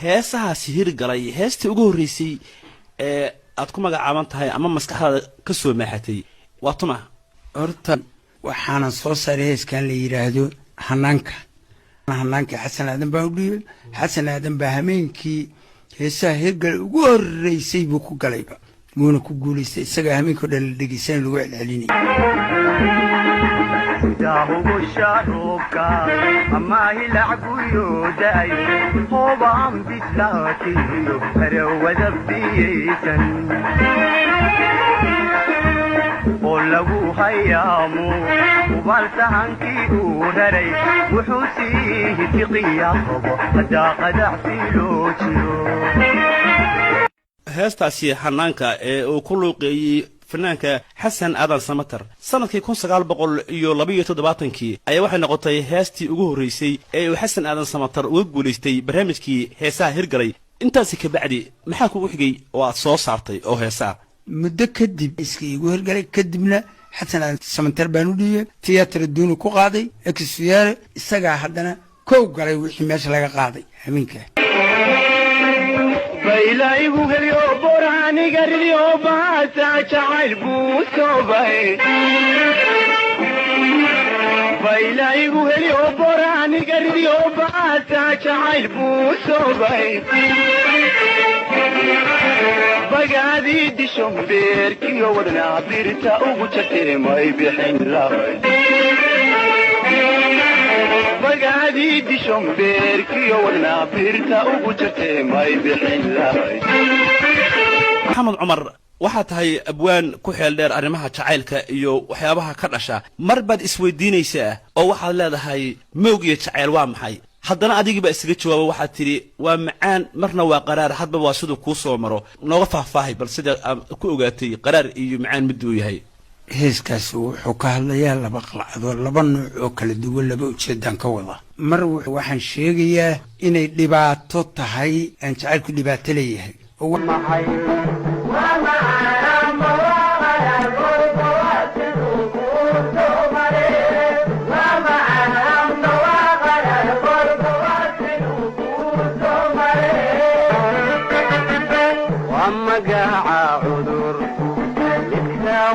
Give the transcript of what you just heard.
heesahaasi hirgalay heestii ugu horreysay ee aad ku magacaaban tahay ama maskaxdaada ka soo maaxatay waa tuma horta waxaan soo saaray heeskan la yiraahdo hanaanka xasan aadan baa u dhiyay xasan aadan baa hameenkii heesaha hirgal ugu horreysay buu ku galayba wuuna ku guuleystay isaga hameenkii dhan la dhageysan lagu celcelinay داهو الشاروكا أما يلعبوا يوداي هو بعم بيتلاكي هرو ذبيسن قولوا هيامو وبالتهنكي ودري وحوسيه في قياقب هدا قدع في لوتيو heestaasi hanaanka ee uu ku luuqeeyay fanaanka xasan aadan samatar sanadkii 1972 ayaa waxay noqotay heestii ugu horreysay ee uu xasan aadan samatar uga guuleystay barnaamijkii heesaha hirgalay intaasi ka bacdi maxaa kugu xigay oo aad soo saartay oo heesaha muddo kadib iska igu hirgalay kadibna xasan aadan samatar baan u dhiyay tiyaatar duuni ku qaaday exfiyaare isaga haddana kow galay wixii meesha laga qaaday habeenka بايلايغو هليو بوراني غريو باسا جعل بوسوباي بايلايغو هليو بوراني غريو باسا جعل بوسوباي بغادي دي شومبيركي ودنا بيرتا اوغو تشتري ماي بحين لاي بغادي دي شومبيركي ودنا بيرتا اوغو تشتري ماي بحين لاي محمد عمر waxaa tahay abwaan ku xeel dheer arrimaha jacaylka iyo waxyaabaha ka dhasha mar baad isweydiinaysaa oo waxaad leedahay moog iyo jacayl waa maxay haddana adigiiba isaga jawaabo waxaad tidhi waa macaan marna waa qaraar hadba waa siduu kuu soo maro nooga faahfaahay bal sida aad ku ogaatay qaraar iyo macaan miduu yahay heeskaas wuxuu ka hadlayaa laba qalcadood laba nooc oo kala duwan laba ujeedaan ka wada mar waxaan sheegayaa inay dhibaato tahay aan jacaylku dhibaato leeyahay oo maxay وأما قاع عذر لسه